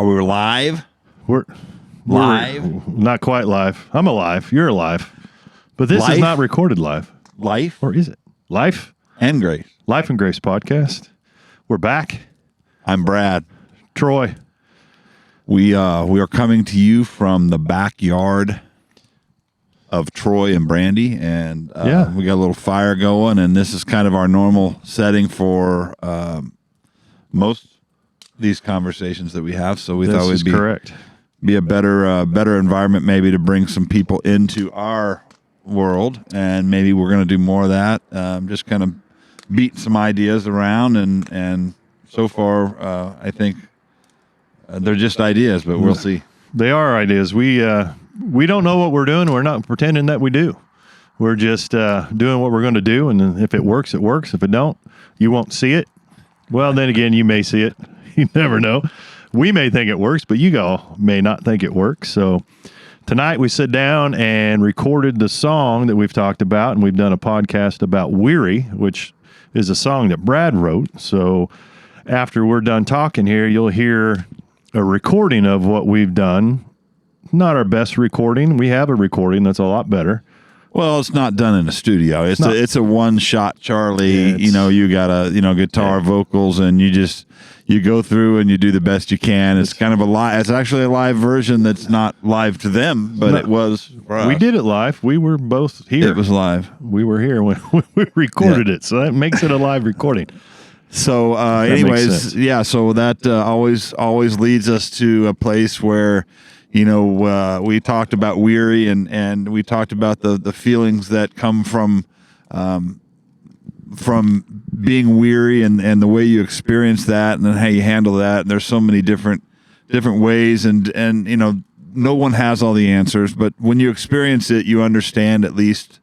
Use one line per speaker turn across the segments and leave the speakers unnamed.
Are we live?
We're
Live?
not quite live. I'm alive. You're alive. But this
Life?
is not recorded live.
Life
Or is it? Life?
and Grace.
Life and Grace podcast. We're back.
I'm Brad.
Troy.
We are coming to you from the backyard of Troy and Brandy, and
Yeah.
we got a little fire going, and this is kind of our normal setting for most of these conversations that we have. So we
This
thought
is
it'd
correct.
be a better environment maybe to bring some people into our world, and maybe we're going to do more of that. Just kind of beat some ideas around, and so far I think they're just ideas, but we'll see.
They are ideas. We don't know what we're doing. We're not pretending that we do. We're just doing what we're going to do, and if it works, it works. If it don't, you won't see it. Well, then again, you may see it. You never know. We may think it works, but you all may not think it works. So tonight we sit down and recorded the song that we've talked about, and we've done a podcast about Weary, which is a song that Brad wrote. So after we're done talking here, you'll hear a recording of what we've done. Not our best recording. We have a recording that's a lot better.
Well, it's not done in a studio. It's a one shot Charlie.
Yeah,
You got a guitar, vocals, and you go through and you do the best you can. It's kind of a live. It's actually a live version that's not live to them, but it was. For us.
We did it live. We were both here.
It was live.
We were here when we recorded it, so that makes it a live recording.
So,
makes
anyways,
sense.
yeah. So that always leads us to a place where, we talked about Weary, and we talked about the feelings that come from being weary, and the way you experience that, and then how you handle that. And there's so many different ways, and no one has all the answers, but when you experience it, you understand at least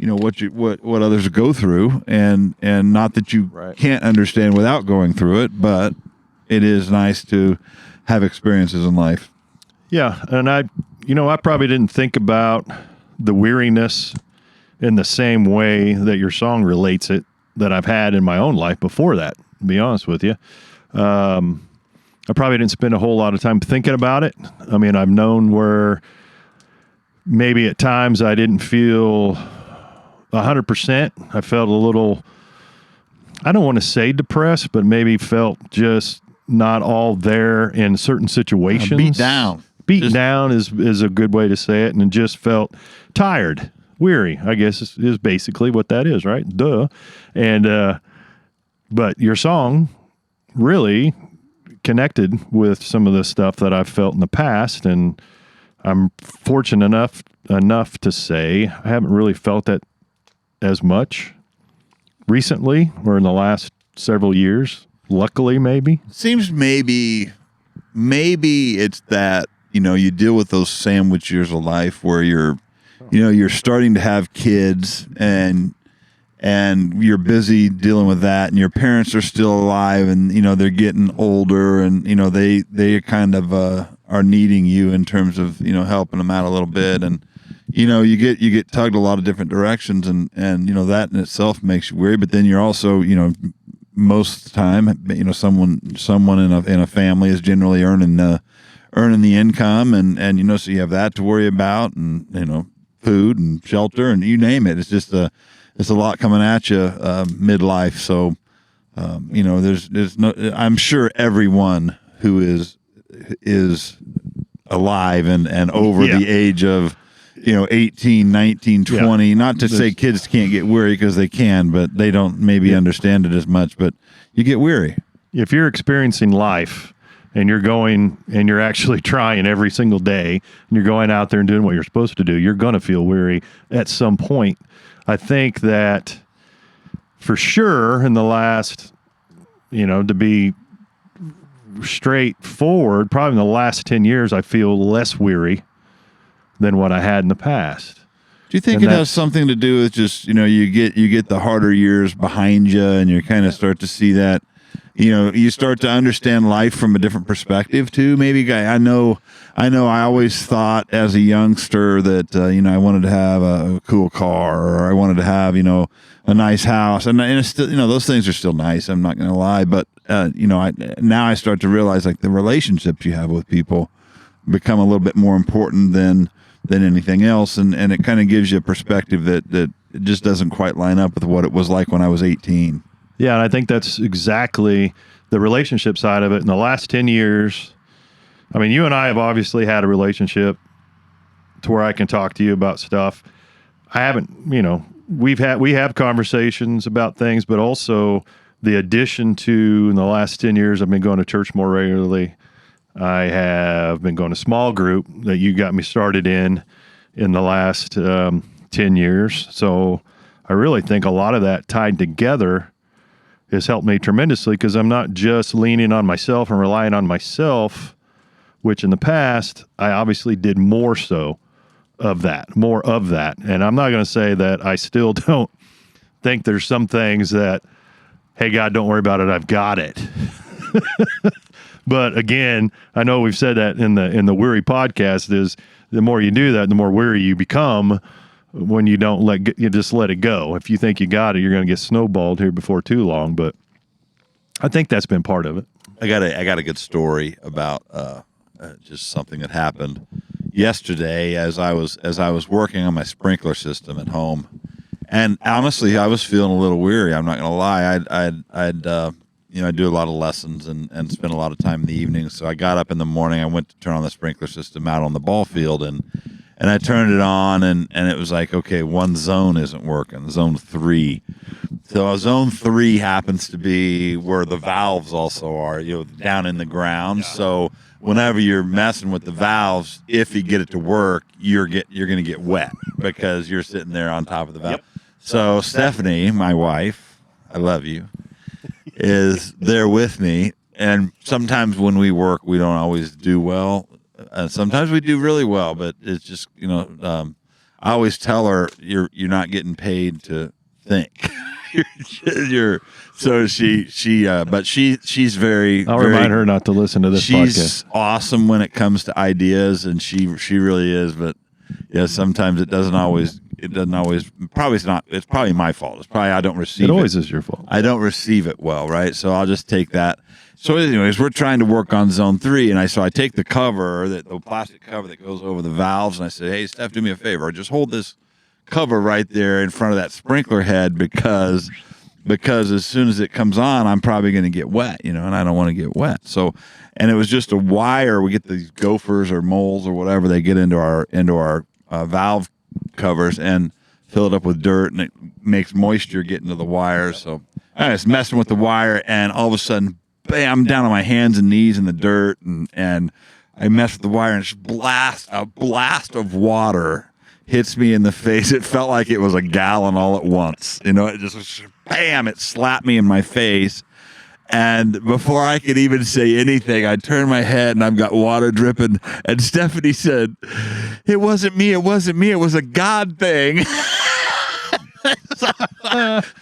what others go through, and not that you can't understand without going through it, but it is nice to have experiences in life.
Yeah, and I probably didn't think about the weariness in the same way that your song relates it that I've had in my own life before that, to be honest with you. I probably didn't spend a whole lot of time thinking about it. I mean, I've known where maybe at times I didn't feel 100%. I felt a little, I don't want to say depressed, but maybe felt just not all there in certain situations.
Beat down.
Beaten down is a good way to say it, and just felt tired, weary, I guess is basically what that is, right? Duh. And but your song really connected with some of the stuff that I've felt in the past, and I'm fortunate enough to say I haven't really felt that as much recently or in the last several years. Luckily, maybe.
Seems maybe it's that you deal with those sandwich years of life where you're starting to have kids, and you're busy dealing with that, and your parents are still alive, and they're getting older, and they kind of are needing you in terms of helping them out a little bit, and you get tugged a lot of different directions, and that in itself makes you weary. But then you're also most of the time someone in a family is generally earning the income, and so you have that to worry about, and food and shelter, and you name it. It's just it's a lot coming at you midlife. So there's no. I'm sure everyone who is alive and over the age of 18, 19, 20. Not to say kids can't get weary, because they can, but they don't maybe understand it as much. But you get weary.
If you're experiencing life and you're going and you're actually trying every single day, and you're going out there and doing what you're supposed to do, you're going to feel weary at some point. I think that for sure in the last, to be straightforward, probably in the last 10 years, I feel less weary than what I had in the past.
Do you think it has something to do with just, you get the harder years behind you, and you kind of start to see that, you start to understand life from a different perspective too. Maybe I know I always thought as a youngster that I wanted to have a cool car, or I wanted to have a nice house, and it's still, those things are still nice. I'm not going to lie, but now I start to realize like the relationships you have with people become a little bit more important than anything else, and it kind of gives you a perspective that it just doesn't quite line up with what it was like when I was 18.
Yeah, and I think that's exactly the relationship side of it. In the last 10 years, I mean, you and I have obviously had a relationship to where I can talk to you about stuff. I haven't, we have conversations about things, but also the addition to, in the last 10 years, I've been going to church more regularly. I have been going to small group that you got me started in the last 10 years. So I really think a lot of that tied together has helped me tremendously, because I'm not just leaning on myself and relying on myself, which in the past, I obviously did more of that. And I'm not going to say that I still don't think there's some things that, hey, God, don't worry about it, I've got it. But again, I know we've said that in the Weary podcast, is the more you do that, the more weary you become when you don't you just let it go. If you think you got it, you're going to get snowballed here before too long. But I think that's been part of it.
I got a good story about just something that happened yesterday as I was working on my sprinkler system at home, and honestly, I was feeling a little weary. I'm not going to lie. I do a lot of lessons and spend a lot of time in the evening. So I got up in the morning. I went to turn on the sprinkler system out on the ball field, and I turned it on, and it was like, okay, one zone isn't working, zone 3. So zone 3 happens to be where the valves also are, down in the ground. So whenever you're messing with the valves, if you get it to work, you're going to get wet because you're sitting there on top of the valve. Yep. So Stephanie, my wife, I love you, is there with me. And sometimes when we work, we don't always do well. Sometimes we do really well, but it's just, I always tell her you're not getting paid to think. So she's very.
I'll remind her not to listen to this podcast.
She's awesome when it comes to ideas, and she really is. But yeah, sometimes it doesn't always. Probably it's not. It's probably my fault. It's probably I don't receive it.
It always is your fault.
I don't receive it well, right? So I'll just take that. So anyways, we're trying to work on zone 3, and I take the cover, the plastic cover that goes over the valves, and I say, hey, Steph, do me a favor. Just hold this cover right there in front of that sprinkler head because as soon as it comes on, I'm probably going to get wet, and I don't want to get wet. So, and it was just a wire. We get these gophers or moles or whatever, they get into our valve covers and fill it up with dirt, and it makes moisture get into the wires. So I was messing with the wire, and all of a sudden, bam, I'm down on my hands and knees in the dirt, and I mess with the wire, and a blast of water hits me in the face. It felt like it was a gallon all at once. It just, bam, it slapped me in my face. And before I could even say anything, I turned my head and I've got water dripping. And Stephanie said, it wasn't me, it was a God thing.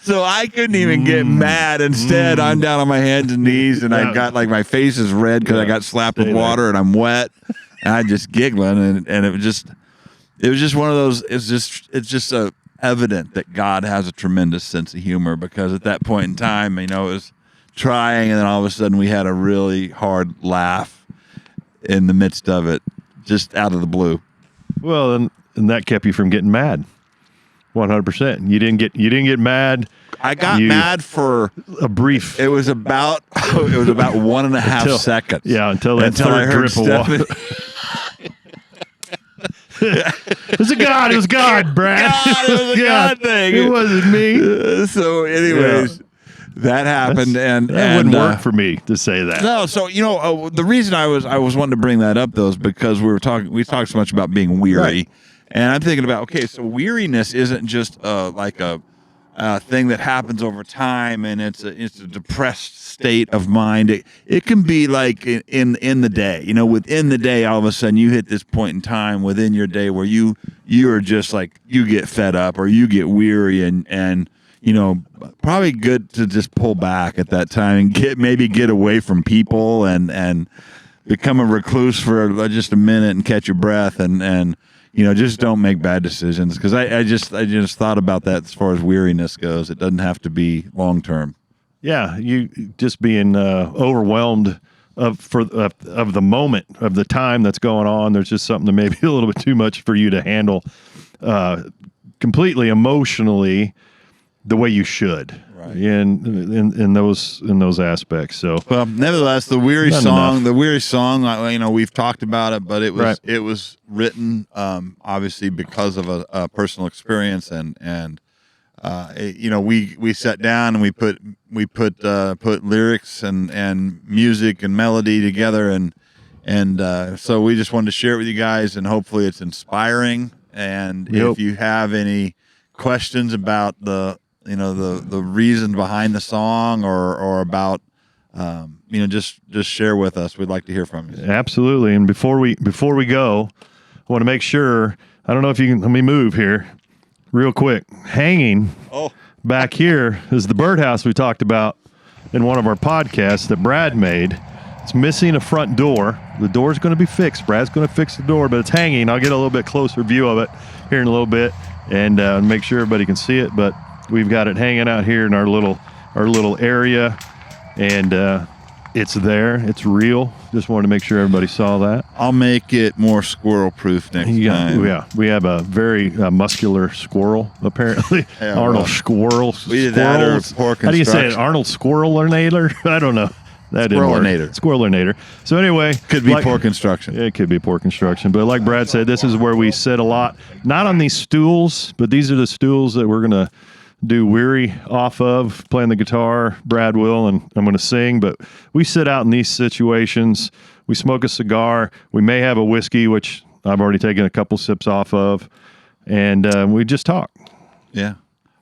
So I couldn't even get mad. Instead, I'm down on my hands and knees, and I got my face is red because I got slapped with water, and I'm wet, and I'm just giggling, and it was just one of those. It's just evident that God has a tremendous sense of humor, because at that point in time, it was trying, and then all of a sudden we had a really hard laugh in the midst of it, just out of the blue.
Well, and that kept you from getting mad. 100%. You didn't get mad.
I got mad for
a brief.
It was about 1.5 seconds.
Yeah, until that third drip of water. It was God. It was God, Brad.
It was a God thing.
It wasn't me.
So, anyways, that happened, and
that wouldn't work for me to say that.
No. So the reason I was wanting to bring that up though is because we talked so much about being weary. Right. And I'm thinking about, okay, so weariness isn't just like a thing that happens over time, and it's a depressed state of mind. It can be like in the day, within the day, all of a sudden you hit this point in time within your day where you are just like, you get fed up or you get weary, and probably good to just pull back at that time and maybe get away from people and become a recluse for just a minute and catch your breath and just don't make bad decisions, because I just thought about that as far as weariness goes. It doesn't have to be long term.
Yeah, you just being overwhelmed of the moment, of the time that's going on. There's just something that may be a little bit too much for you to handle completely emotionally the way you should,
right,
in those aspects. So,
well, nevertheless, the weary song, we've talked about it, but it was written obviously because of a personal experience, and we sat down and we put lyrics and music and melody together, and so we just wanted to share it with you guys, and hopefully it's inspiring. And if you have any questions about the reason behind the song or about just share with us. We'd like to hear from you.
Absolutely. And before we go, I want to make sure, I don't know if you can let me move here real quick. Hanging back here is the birdhouse we talked about in one of our podcasts that Brad made. It's missing a front door. The door's going to be fixed. Brad's going to fix the door, but it's hanging. I'll get a little bit closer view of it here in a little bit and make sure everybody can see it. But we've got it hanging out here in our little area, and it's there. It's real. Just wanted to make sure everybody saw that.
I'll make it more squirrel-proof next time.
Yeah, we have a very muscular squirrel, apparently.
Yeah,
Arnold Squirrel.
We did that or poor construction.
How do you say it? Arnold Squirrelinator? I don't know. That didn't work. Squirrelinator. So anyway.
Could be poor construction.
It could be poor construction. But like Brad said, this is where we sit a lot. Not on these stools, but these are the stools that we're going to do Weary off of, playing the guitar. Brad will, and I'm going to sing. But we sit out in these situations. We smoke a cigar. We may have a whiskey, which I've already taken a couple sips off of. And we just talk.
Yeah.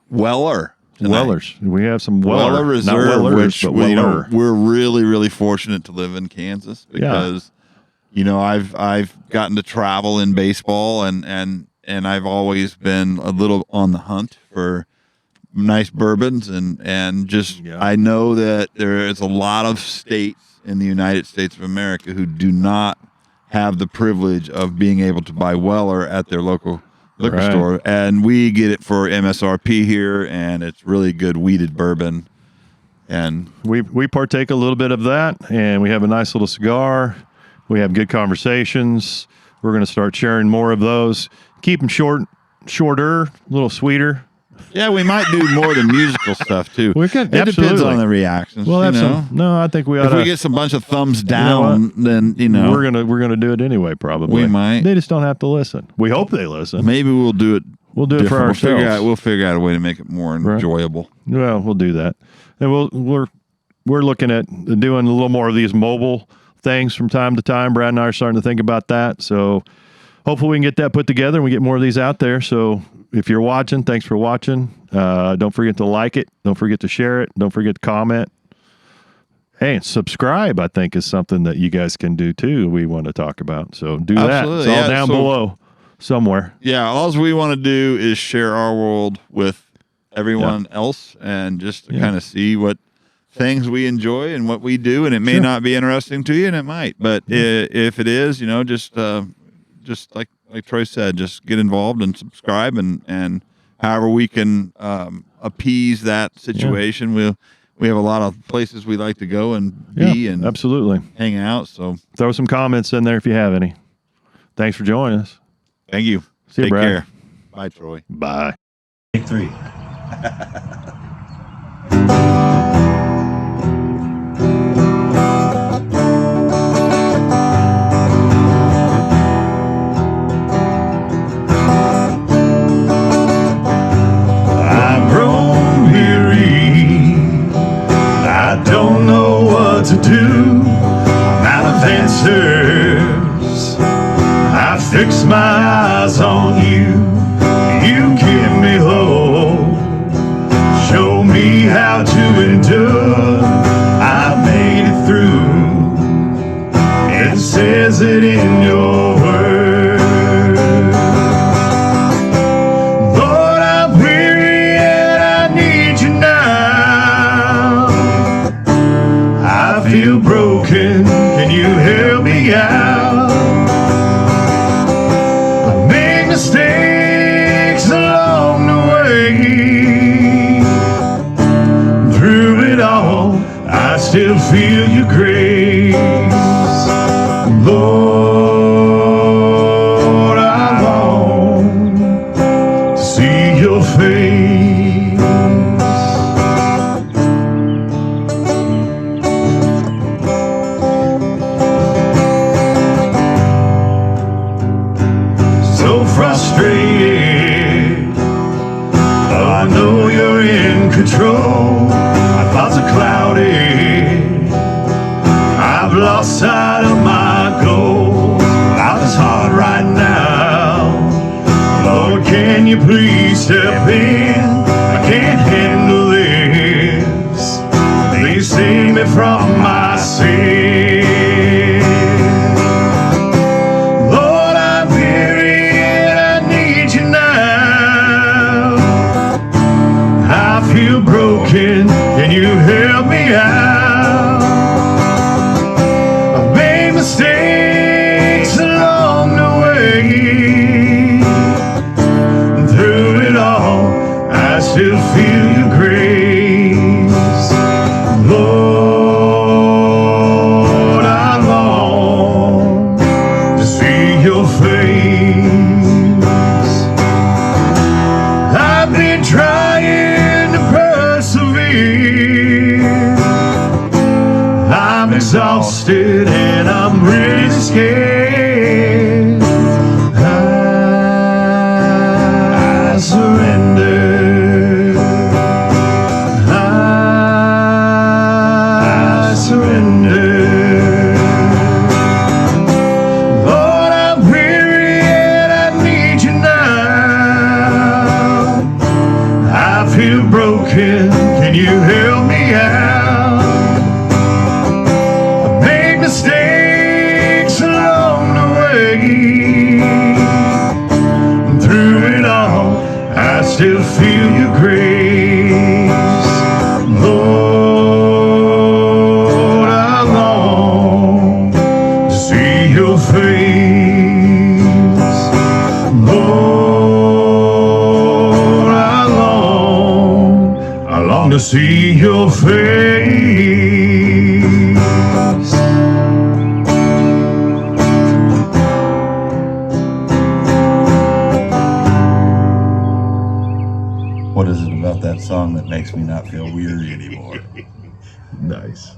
Weller. Tonight.
Wellers. We have some Weller
Reserve,
not Wellers,
which we're really, really fortunate to live in Kansas because, I've gotten to travel in baseball and I've always been a little on the hunt for nice bourbons and just I know that there is a lot of states in the United States of America who do not have the privilege of being able to buy Weller at their local liquor store, and we get it for MSRP here, and it's really good weeded bourbon. And
we partake a little bit of that, and we have a nice little cigar. We have good conversations. We're going to start sharing more of those. Keep them shorter, a little sweeter.
Yeah, we might do more of the musical stuff too.
We could.
It depends on the reactions.
Well, no, I think we ought
to. If we get some bunch of thumbs down, then
we're gonna do it anyway. Probably
we might.
They just don't have to listen. We hope they listen.
Maybe we'll do it.
We'll do it for ourselves.
We'll figure out a way to make it more enjoyable.
Well, we'll do that, and we're looking at doing a little more of these mobile things from time to time. Brad and I are starting to think about that. So hopefully we can get that put together and we get more of these out there. So if you're watching, thanks for watching. Don't forget to like it. Don't forget to share it. Don't forget to comment. Hey, and subscribe, I think, is something that you guys can do too. We want to talk about. So do that. It's all down below somewhere.
Yeah. All we want to do is share our world with everyone else and just to kind of see what things we enjoy and what we do. And it may not be interesting to you, and it might. But if it is, just like Troy said, just get involved and subscribe, and however we can appease that situation. We have a lot of places we like to go and be and
absolutely
hang out. So
throw some comments in there if you have any. Thanks for joining us.
Thank you.
See you,
Take
Brad.
care. Bye, Troy.
Bye.
Take 3.
To do, I'm out of answers. I fix my eyes on you. You keep me whole. Show me how to endure. I made it through. It says it in your word. Lord, I'm weary and I need
feel your grace. Lord, I long to see your face. So frustrated, oh, I know you're in control. My thoughts are clouded, I've lost sight of my goals. Life is hard right now, Lord, can you please step in? I can't handle this, please save me from my sin. Lord, I'm weary and I need you now. I feel broken, can you help me out? I've made mistakes along the way. Through it all, I still feel your grace. Lord, I long to see your face. I've been trying to persevere. I'm exhausted and I'm really scared. I surrender. I surrender. Lord, I'm weary and I need you now. I feel broken, can you help me out? I made mistakes along the way. Through it all, I still feel your grace. Lord, I long to see your face. Lord, I long to see your face.
What is it about that song that makes me not feel weary anymore?
Nice.